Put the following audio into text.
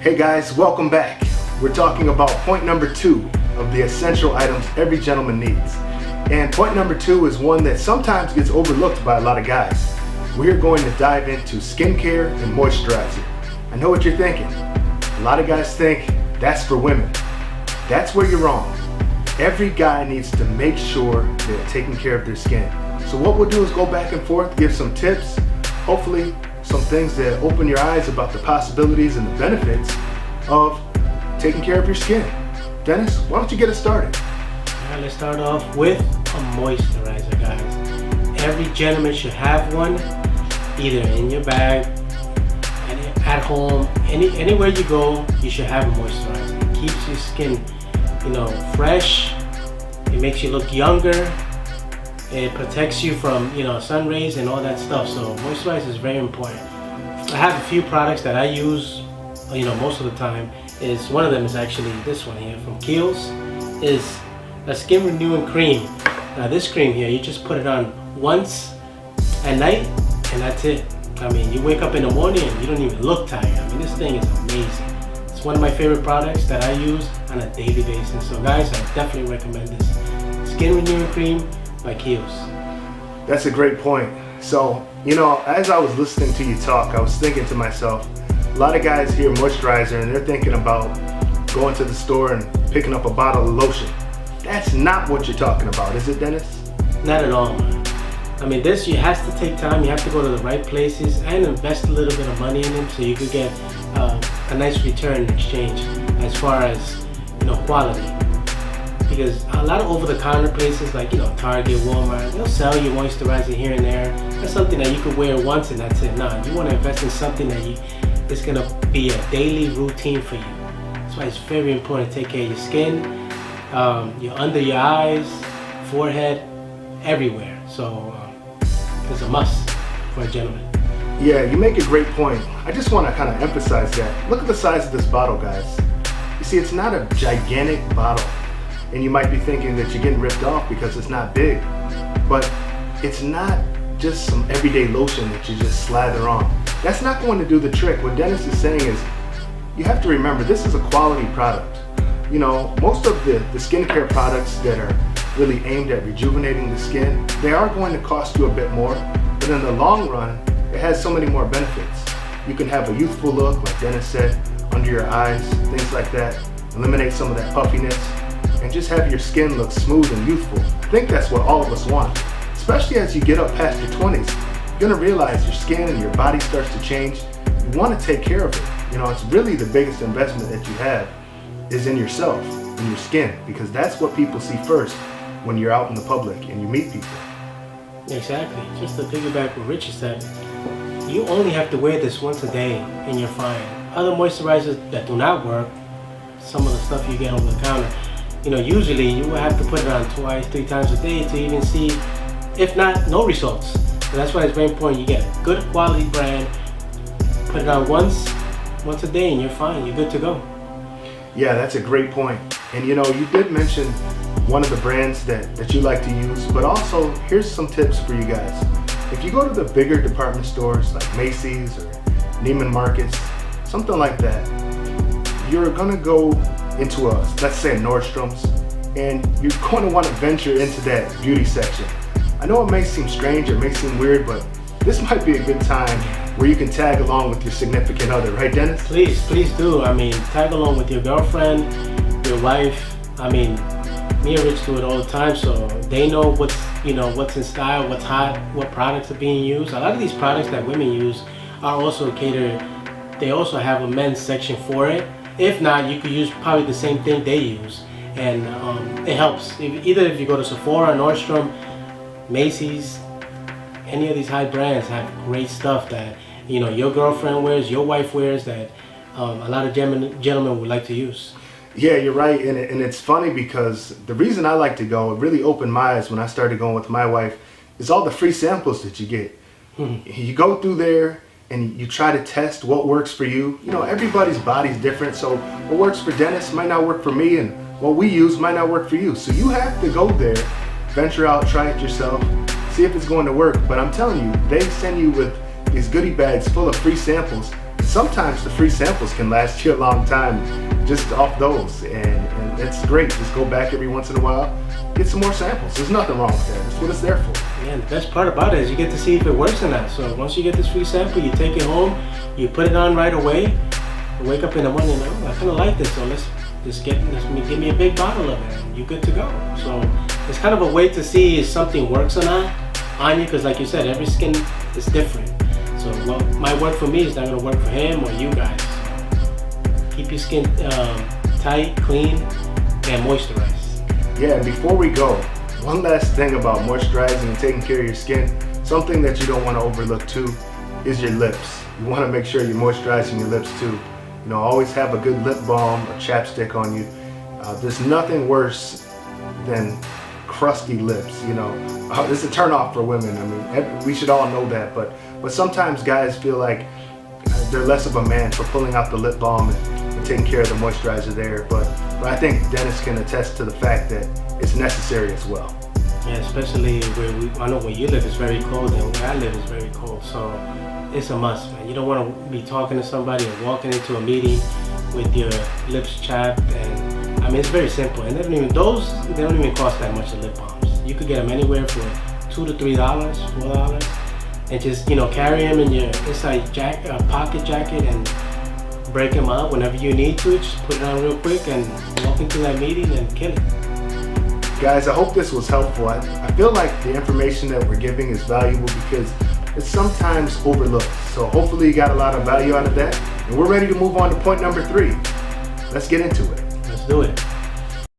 Hey guys, welcome back. We're talking about point number 2 of the essential items every gentleman needs. And point number 2 is one that sometimes gets overlooked by a lot of guys. We're going to dive into skincare and moisturizer. I know what you're thinking. A lot of guys think that's for women. That's where you're wrong. Every guy needs to make sure they're taking care of their skin. So what we'll do is go back and forth, give some tips, hopefully some things that open your eyes about the possibilities and the benefits of taking care of your skin. Dennis, why don't you get us started? Alright, let's start off with a moisturizer, guys. Every gentleman should have one, either in your bag, at home, anywhere you go, you should have a moisturizer. It keeps your skin, fresh. It makes you look younger. It protects you from, sun rays and all that stuff. So moisturizer is very important. I have a few products that I use, most of the time. One of them is actually this one here from Kiehl's. Is a skin renewing cream. Now this cream here, you just put it on once at night and that's it. I mean, you wake up in the morning and you don't even look tired. I mean, this thing is amazing. It's one of my favorite products that I use on a daily basis. So guys, I definitely recommend this skin renewing cream by Kiehl's. That's a great point. So, as I was listening to you talk, I was thinking to myself, a lot of guys hear moisturizer and they're thinking about going to the store and picking up a bottle of lotion. That's not what you're talking about, is it, Dennis? Not at all, man. I mean, this, you have to take time, you have to go to the right places and invest a little bit of money in them so you could get a nice return in exchange as far as, quality. Because a lot of over-the-counter places like, Target, Walmart, they'll sell you moisturizer here and there. That's something that you could wear once and that's it. No, you want to invest in something that is going to be a daily routine for you. That's why it's very important to take care of your skin, under your eyes, forehead, everywhere. So it's a must for a gentleman. Yeah, you make a great point. I just want to kind of emphasize that. Look at the size of this bottle, guys. You see, it's not a gigantic bottle. And you might be thinking that you're getting ripped off because it's not big. But it's not just some everyday lotion that you just slather on. That's not going to do the trick. What Dennis is saying is, you have to remember, this is a quality product. Most of the skincare products that are really aimed at rejuvenating the skin, they are going to cost you a bit more, but in the long run, it has so many more benefits. You can have a youthful look, like Dennis said, under your eyes, things like that, eliminate some of that puffiness, and just have your skin look smooth and youthful. I think that's what all of us want, especially as you get up past your 20s. You're gonna realize your skin and your body starts to change. You wanna take care of it. It's really the biggest investment that you have is in yourself, in your skin, because that's what people see first when you're out in the public and you meet people. Exactly. Just to piggyback what Richard said, you only have to wear this once a day and you're fine. Other moisturizers that do not work, some of the stuff you get over the counter, usually you will have to put it on 2-3 times a day to even see, if not, no results. So that's why it's very important you get a good quality brand, put it on once a day and you're fine, you're good to go. Yeah, that's a great point. And you did mention one of the brands that you like to use, but also here's some tips for you guys. If you go to the bigger department stores like Macy's or Neiman Marcus, something like that, you're gonna go into let's say a Nordstrom's, and you're going to want to venture into that beauty section. I know it may seem strange, it may seem weird, but this might be a good time where you can tag along with your significant other, right, Dennis? Please do. I mean, tag along with your girlfriend, your wife. I mean, me and Rich do it all the time, so they know what's in style, what's hot, what products are being used. A lot of these products that women use are also catered. They also have a men's section for it. If not, you could use probably the same thing they use, and it helps. Either if you go to Sephora, Nordstrom, Macy's, any of these high brands have great stuff that your girlfriend wears, your wife wears, that a lot of gentlemen would like to use. Yeah, you're right, and it's funny because the reason I like to go, it really opened my eyes when I started going with my wife, is all the free samples that you get. You go through there and you try to test what works for you. Everybody's body's different, so what works for Dennis might not work for me, and what we use might not work for you. So you have to go there, venture out, try it yourself, see if it's going to work. But I'm telling you, they send you with these goodie bags full of free samples. sometimes the free samples can last you a long time just off those, and it's great. Just go back every once in a while, get some more samples. There's nothing wrong with that. That's what it's there for. Yeah, and the best part about it is you get to see if it works or not. So once you get this free sample, you take it home, you put it on right away, you wake up in the morning and oh, I kind of like this, so give me a big bottle of it, and you're good to go. So it's kind of a way to see if something works or not on you, because like you said, every skin is different. So what might work for me is not going to work for him or you guys. Keep your skin tight, clean, and moisturized. Yeah, and before we go, one last thing about moisturizing and taking care of your skin, something that you don't want to overlook too is your lips. You want to make sure you're moisturizing your lips too. You know, always have a good lip balm or chapstick on you. There's nothing worse than crusty lips, you know. It's a turn off for women. I mean, we should all know that, but sometimes guys feel like they're less of a man for pulling out the lip balm and taking care of the moisturizer there, but I think Dennis can attest to the fact that it's necessary as well. Yeah, especially I know where you live is very cold, and where I live is very cold, so it's a must, man. You don't want to be talking to somebody or walking into a meeting with your lips chapped, and I mean, it's very simple, and they don't even cost that much, the lip balms. You could get them anywhere for $2 to $3, $4, and just, you know, carry them in your inside pocket jacket and break them out whenever you need to. Just put it on real quick and walk into that meeting and kill it. Guys, I hope this was helpful. I feel like the information that we're giving is valuable because it's sometimes overlooked. So hopefully you got a lot of value out of that. And we're ready to move on to point number 3. Let's get into it. Let's do it.